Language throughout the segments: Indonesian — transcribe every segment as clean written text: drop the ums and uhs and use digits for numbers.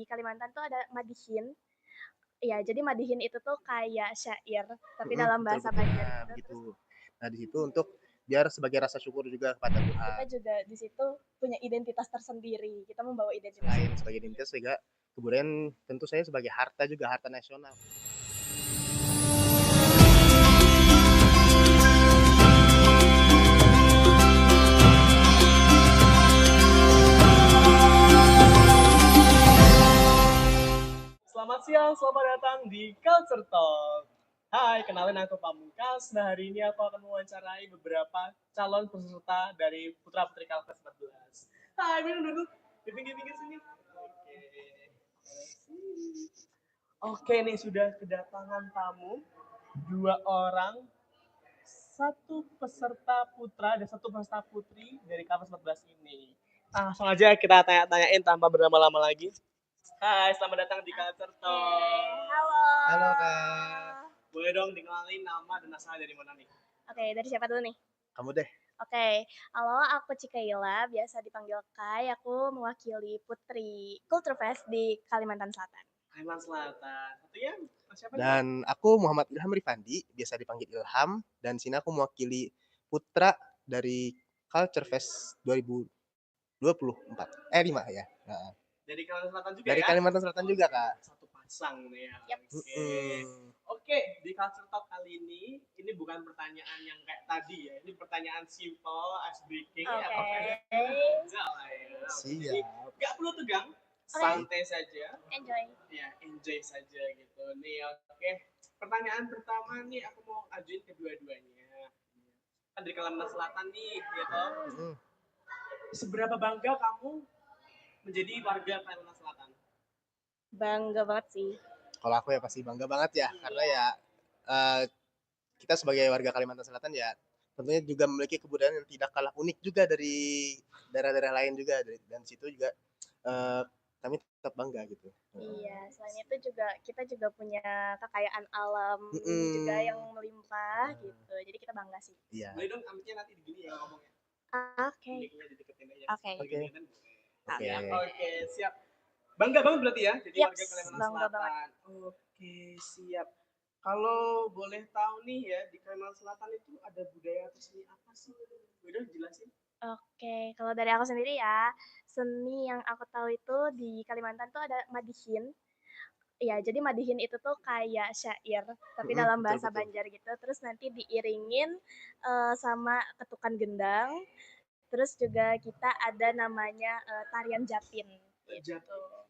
Di Kalimantan tuh ada Madihin. Iya, jadi Madihin itu tuh kayak syair, tapi dalam Betul bahasa betul. Banjar Nah, gitu. begitu. Terus Nah, di situ untuk biar sebagai rasa syukur juga kepada kita Tuhan. juga di situ punya identitas tersendiri. Kita membawa identitas Selain tersendiri sebagai juga. identitas juga kebudayaan tentu saya sebagai harta juga harta nasional. Selamat siang, selamat datang di Culture Talk. Hai, kenalin aku Pamungkas. Nah, hari ini aku akan mewawancarai beberapa calon peserta dari Putra Putri Kalkes 14. Hai, minum duduk. Di pinggir-pinggir sini. Oke, nih sudah kedatangan tamu. 2 orang, satu peserta putra dan satu peserta putri dari Kalkes 14 ini. Langsung aja kita tanya-tanyain tanpa berlama-lama lagi. Hai, selamat datang di Culture Talk. Halo. Halo Kak. Boleh dong dikenalin nama dan asal dari mana nih? Oke, dari siapa dulu nih? Kamu deh. Oke, halo aku Cikaila, biasa dipanggil Kai. Aku mewakili Putri Culture Fest di Kalimantan Selatan. Kalimantan Selatan. Satunya siapa nih? Dan aku Muhammad Ilham Rifandi, biasa dipanggil Ilham. Dan sini aku mewakili putra dari Culture Fest 2024. 5 ya. Nah, Dari Kalimantan Selatan juga dari ya? Kalimantan Selatan juga, Kak. Satu pasang nih ya. Yap. Oke. Oke, di Culture Talk kali ini bukan pertanyaan yang kayak tadi ya. Ini pertanyaan simple, ice breaking ya. Oke. Enggak lah ya. Siap. Jadi nggak perlu tegang, santai saja. Enjoy. Ya, enjoy saja gitu. Nih, oke. Pertanyaan pertama nih aku mau ajuin kedua-duanya. Kan dari Kalimantan Selatan nih, gitu. Seberapa bangga kamu menjadi warga Kalimantan Selatan? Bangga banget sih. Kalau aku ya pasti bangga banget ya, karena ya kita sebagai warga Kalimantan Selatan ya tentunya juga memiliki kebudayaan yang tidak kalah unik juga dari daerah-daerah lain juga, dan situ juga kami tetap bangga gitu. Iya, selain itu juga kita juga punya kekayaan alam juga yang melimpah gitu. Jadi kita bangga sih. Iya. Boleh dong amicnya nanti digini ya ngomongnya. Oke. Mic-nya dideketin aja. Oke. Oke. Oke. Oke, siap. Bangga banget berarti ya jadi Yaps, warga Kalimantan bangga Selatan. Oke, siap. Kalau boleh tahu nih ya, di Kalimantan Selatan itu ada budaya atau seni apa sih? Udah jelasin. Oke, kalau dari aku sendiri ya, seni yang aku tahu itu di Kalimantan tuh ada Madihin. Iya, jadi Madihin itu tuh kayak syair, tapi dalam Betul bahasa betul. Banjar gitu. Terus nanti diiringin sama ketukan gendang. Terus juga kita ada namanya tarian Japin. Gitu.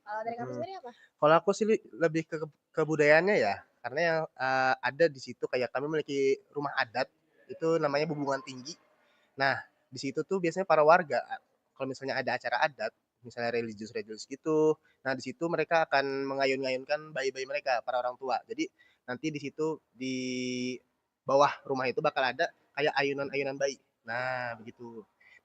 Kalau dari kamu sendiri apa? Kalau aku sih lebih ke kebudayaannya ya, karena yang ada di situ kayak kami memiliki rumah adat itu namanya Bubungan Tinggi. Nah, di situ tuh biasanya para warga kalau misalnya ada acara adat, misalnya religius-religius gitu, nah di situ mereka akan mengayun-ngayunkan bayi-bayi mereka, para orang tua. Jadi nanti di situ di bawah rumah itu bakal ada kayak ayunan-ayunan bayi. Nah, begitu.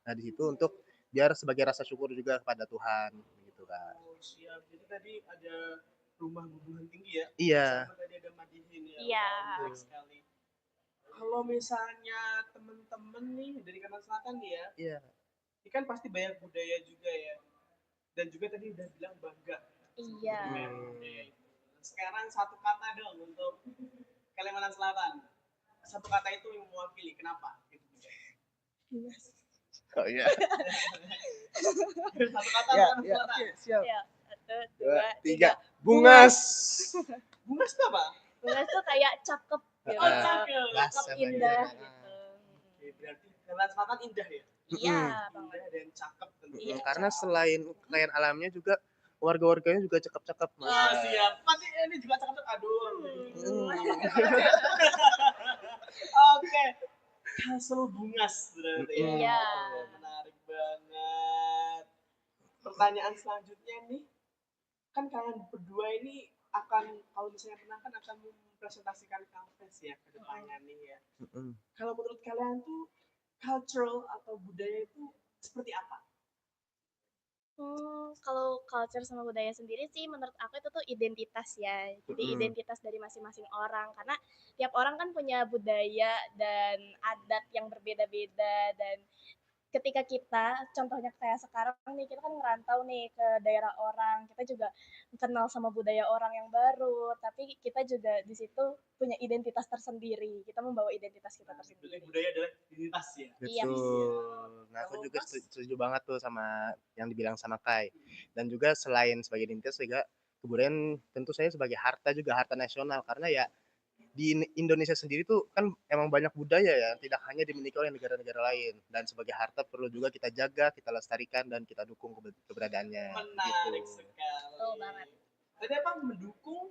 Nah, di situ untuk biar sebagai rasa syukur juga kepada Tuhan, gitu Kak. Oh, siap. Jadi tadi ada rumah Bubungan Tinggi ya? Iya. Sama tadi ada Madihin ya. Iya. Menarik sekali. Kalau misalnya temen-temen nih dari Kalimantan Selatan nih ya, Iya. ini kan pasti banyak budaya juga ya. Dan juga tadi udah bilang bangga. Iya. Sekarang satu kata dong untuk Kalimantan Selatan. Satu kata itu yang mewakili. Kenapa? Oh iya. Satu kata Ya, Kalimantan ya, Selatan. oke, siap. Ya, 1, 2, 2, 3. 3. Bungas. Bungas itu apa? Bungas tuh kayak cakep gitu. Oh, cakep. Cakep, indah Bahasa gitu. Oke, berarti Kalimantan Selatan indah ya? Iya, Indah dan cakep tentunya. Iya, Karena cakep. selain kekayaan alamnya juga warga-warganya juga cakep-cakep. Oh, siap. Pasti ini juga cakep. Aduh. Oke. Castle Bungas berarti ya. Iya. Menarik banget. Pertanyaan selanjutnya nih, kan kalian berdua ini akan kalau misalnya menang kan akan mempresentasikan Kalfes ya ke depannya nih ya. Kalau menurut kalian tuh cultural atau budaya itu seperti apa? Kalau culture sama budaya sendiri sih menurut aku itu tuh identitas ya. Jadi identitas dari masing-masing orang karena tiap orang kan punya budaya dan adat yang berbeda-beda dan ketika kita contohnya kayak sekarang nih, kita kan ngerantau nih ke daerah orang, kita juga kenal sama budaya orang yang baru, tapi kita juga di situ punya identitas tersendiri. Kita membawa identitas kita Berarti tersendiri. budaya adalah identitas ya. Iya. Betul. Nah, aku Kalau juga Mas? setuju banget tuh sama yang dibilang sama Kai. Dan juga selain sebagai identitas juga kebudayaan tentu saya sebagai harta juga harta nasional karena ya di Indonesia sendiri tuh kan emang banyak budaya ya, tidak hanya dimiliki oleh negara-negara lain. Dan sebagai harta perlu juga kita jaga, kita lestarikan dan kita dukung keberadaannya. Menarik Gitu. sekali. Betul banget. Tadi apa? Mendukung,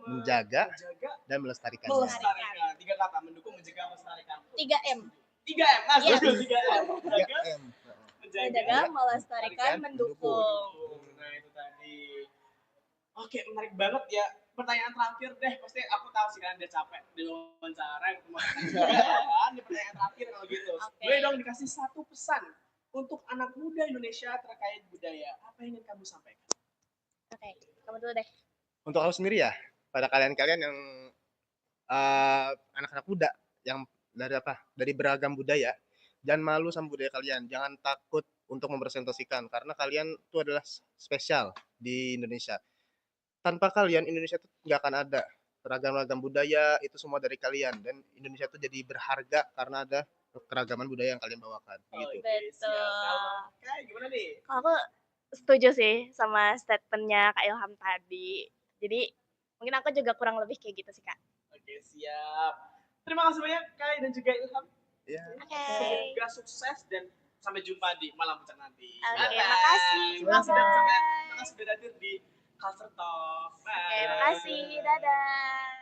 Menjaga menjaga, dan melestarikannya. melestarikan. 3 kata, mendukung, menjaga, melestarikan. 3M. 3M, Mas. Iya. 3M. Menjaga, 3M. Menjaga, melestarikan, mendukung. Nah, itu tadi. Oke, menarik banget ya. Pertanyaan terakhir deh, pasti aku tahu sih kalian udah capek di wawancara kan, di pertanyaan terakhir kalau gitu. Oke. Boleh dong dikasih satu pesan untuk anak muda Indonesia terkait budaya. Apa yang ingin kamu sampaikan? Oke, kamu dulu deh. Untuk aku sendiri ya, pada kalian-kalian yang anak-anak muda yang dari beragam budaya, jangan malu sama budaya kalian, jangan takut untuk mempresentasikan karena kalian itu adalah spesial di Indonesia. Tanpa kalian Indonesia itu nggak akan ada. Beragam-ragam budaya itu semua dari kalian dan Indonesia itu jadi berharga karena ada keragaman budaya yang kalian bawakan gitu. Oke, siap. Betul. Kalau Kai gimana nih? Kalau aku setuju sih sama statementnya Kak Ilham tadi. Jadi mungkin aku juga kurang lebih kayak gitu sih Kak. Oke, siap. Terima kasih banyak Kai dan juga Ilham. Ya. Oke. Semoga sukses dan sampai jumpa di malam puncak nanti. Oke, Bye-bye. makasih. Terima kasih dan Bye-bye. terima kasih sudah hadir di Culture Talk. Bye. Oke, makasih. Dadah.